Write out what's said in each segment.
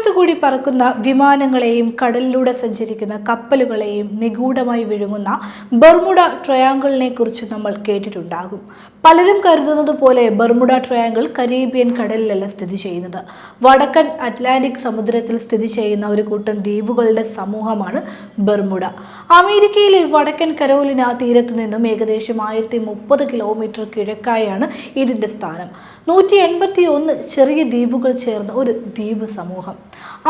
ആകാശത്തു കൂടി പറക്കുന്ന വിമാനങ്ങളെയും കടലിലൂടെ സഞ്ചരിക്കുന്ന കപ്പലുകളെയും നിഗൂഢമായി വിഴുങ്ങുന്ന ബർമുഡ ട്രയാങ്കിളിനെ കുറിച്ച് നമ്മൾ കേട്ടിട്ടുണ്ടാകും. പലരും കരുതുന്നത് പോലെ ബർമുഡ ട്രയാങ്കിൾ കരീബിയൻ കടലിലല്ല സ്ഥിതി ചെയ്യുന്നത്. വടക്കൻ അറ്റ്ലാന്റിക് സമുദ്രത്തിൽ സ്ഥിതി ചെയ്യുന്ന ഒരു കൂട്ടം ദ്വീപുകളുടെ സമൂഹമാണ് ബർമുഡ. അമേരിക്കയിലെ വടക്കൻ കരോലിന തീരത്തു നിന്നും ഏകദേശം 1030 കിലോമീറ്റർ കിഴക്കായാണ് ഇതിന്റെ സ്ഥാനം. 181 ചെറിയ ദ്വീപുകൾ ചേർന്ന ഒരു ദ്വീപ് സമൂഹം.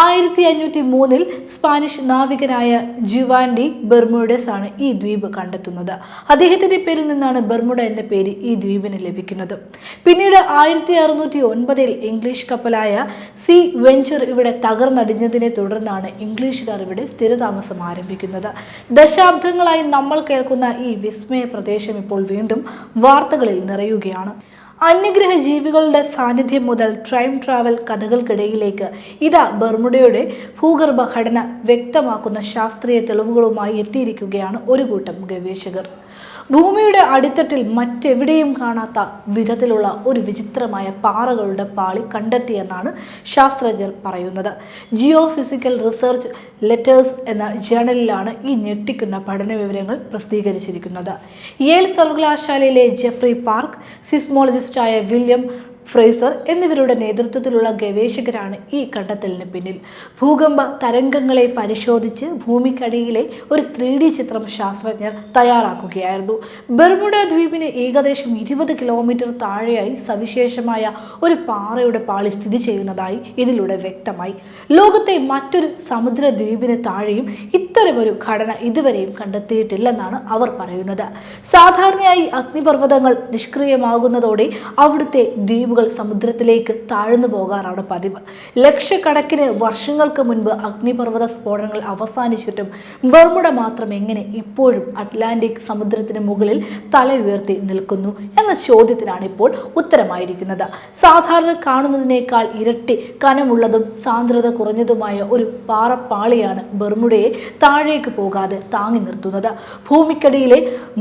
1503 സ്പാനിഷ് നാവികനായ ജുവാൻ ഡി ബെർമുഡസ് ആണ് ഈ ദ്വീപ് കണ്ടെത്തുന്നത്. അദ്ദേഹത്തിന്റെ പേരിൽ നിന്നാണ് ബർമുഡ എന്ന പേര് ഈ ദ്വീപിന് ലഭിക്കുന്നത്. പിന്നീട് 1609 ഇംഗ്ലീഷ് കപ്പലായ സീ വെഞ്ചർ ഇവിടെ തകർന്നടിഞ്ഞതിനെ തുടർന്നാണ് ഇംഗ്ലീഷുകാർ ഇവിടെ സ്ഥിരതാമസം ആരംഭിക്കുന്നത്. ദശാബ്ദങ്ങളായി നമ്മൾ കേൾക്കുന്ന ഈ വിസ്മയ പ്രദേശം ഇപ്പോൾ വീണ്ടും വാർത്തകളിൽ നിറയുകയാണ്. അന്യഗ്രഹ ജീവികളുടെ സാന്നിധ്യം മുതൽ ടൈം ട്രാവൽ കഥകൾക്കിടയിലേക്ക് ഇതാ ബർമുഡയുടെ ഭൂഗർഭ ഘടന വ്യക്തമാക്കുന്ന ശാസ്ത്രീയ തെളിവുകളുമായി എത്തിയിരിക്കുകയാണ് ഒരു കൂട്ടം ഗവേഷകർ. ഭൂമിയുടെ അടിത്തട്ടിൽ മറ്റെവിടെയും കാണാത്ത വിധത്തിലുള്ള ഒരു വിചിത്രമായ പാറകളുടെ പാളി കണ്ടെത്തിയെന്നാണ് ശാസ്ത്രജ്ഞർ പറയുന്നത്. ജിയോഫിസിക്കൽ റിസർച്ച് ലെറ്റേഴ്സ് എന്ന ജേണലിലാണ് ഈ ഞെട്ടിക്കുന്ന പഠന വിവരങ്ങൾ പ്രസിദ്ധീകരിച്ചിരിക്കുന്നത്. യേൽ സർവകലാശാലയിലെ ജെഫ്രി പാർക്ക്, സിസ്മോളജിസ്റ്റായ വില്യം ഫ്രേസർ എന്നിവരുടെ നേതൃത്വത്തിലുള്ള ഗവേഷകരാണ് ഈ കണ്ടെത്തലിന് പിന്നിൽ. ഭൂകമ്പ തരംഗങ്ങളെ പരിശോധിച്ച് ഭൂമിക്കടിയിലെ ഒരു 3D ചിത്രം ശാസ്ത്രജ്ഞർ തയ്യാറാക്കുകയായിരുന്നു. ബർമുഡ ദ്വീപിന് ഏകദേശം 20 കിലോമീറ്റർ താഴെയായി സവിശേഷമായ ഒരു പാറയുടെ പാളി സ്ഥിതി ചെയ്യുന്നതായി ഇതിലൂടെ വ്യക്തമായി. ലോകത്തെ മറ്റൊരു സമുദ്ര ദ്വീപിന് താഴെയും ഇത്തരമൊരു ഘടന ഇതുവരെയും കണ്ടെത്തിയിട്ടില്ലെന്നാണ് അവർ പറയുന്നത്. സാധാരണയായി അഗ്നിപർവ്വതങ്ങൾ നിഷ്ക്രിയമാകുന്നതോടെ അവിടുത്തെ ദ്വീപുകൾ സമുദ്രത്തിലേക്ക് താഴ്ന്നു പോകാറാണ് പതിവ്. ലക്ഷക്കണക്കിന് വർഷങ്ങൾക്ക് മുൻപ് അഗ്നിപർവ്വത സ്ഫോടനങ്ങൾ അവസാനിച്ചിട്ടും ബർമുഡ മാത്രം എങ്ങനെ ഇപ്പോഴും അറ്റ്ലാന്റിക് സമുദ്രത്തിന് മുകളിൽ തല ഉയർത്തി നിൽക്കുന്നു എന്ന ചോദ്യത്തിനാണ് ഇപ്പോൾ ഉത്തരമായിരിക്കുന്നത്. സാധാരണ കാണുന്നതിനേക്കാൾ ഇരട്ടി കനമുള്ളതും സാന്ദ്രത കുറഞ്ഞതുമായ ഒരു പാറപ്പാളിയാണ് ബർമുഡയെ താഴേക്ക് പോകാതെ താങ്ങി നിർത്തുന്നത്. ഭൂമിക്കടിയിലെ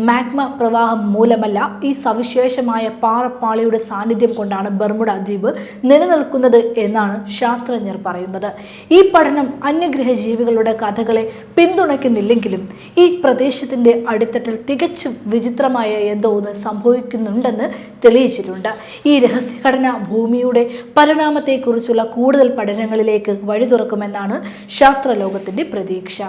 മാഗ്മ പ്രവാഹം മൂലമല്ല ഈ സവിശേഷമായ പാറപ്പാളിയുടെ സാന്നിധ്യം കൊണ്ടാണ് ബർമുഡ ദ്വീപ് നിലനിൽക്കുന്നത് എന്നാണ് ശാസ്ത്രജ്ഞർ പറയുന്നത്. ഈ പഠനം അന്യഗ്രഹ ജീവികളുടെ കഥകളെ പിന്തുണയ്ക്കുന്നില്ലെങ്കിലും ഈ പ്രദേശത്തിന്റെ അടിത്തട്ടിൽ തികച്ചും വിചിത്രമായ എന്തോ ഒന്ന് സംഭവിക്കുന്നുണ്ടെന്ന് തെളിയിച്ചിട്ടുണ്ട്. ഈ രഹസ്യഘടന ഭൂമിയുടെ പരിണാമത്തെക്കുറിച്ചുള്ള കൂടുതൽ പഠനങ്ങളിലേക്ക് വഴി തുറക്കുമെന്നാണ് ശാസ്ത്രലോകത്തിന്റെ പ്രതീക്ഷ.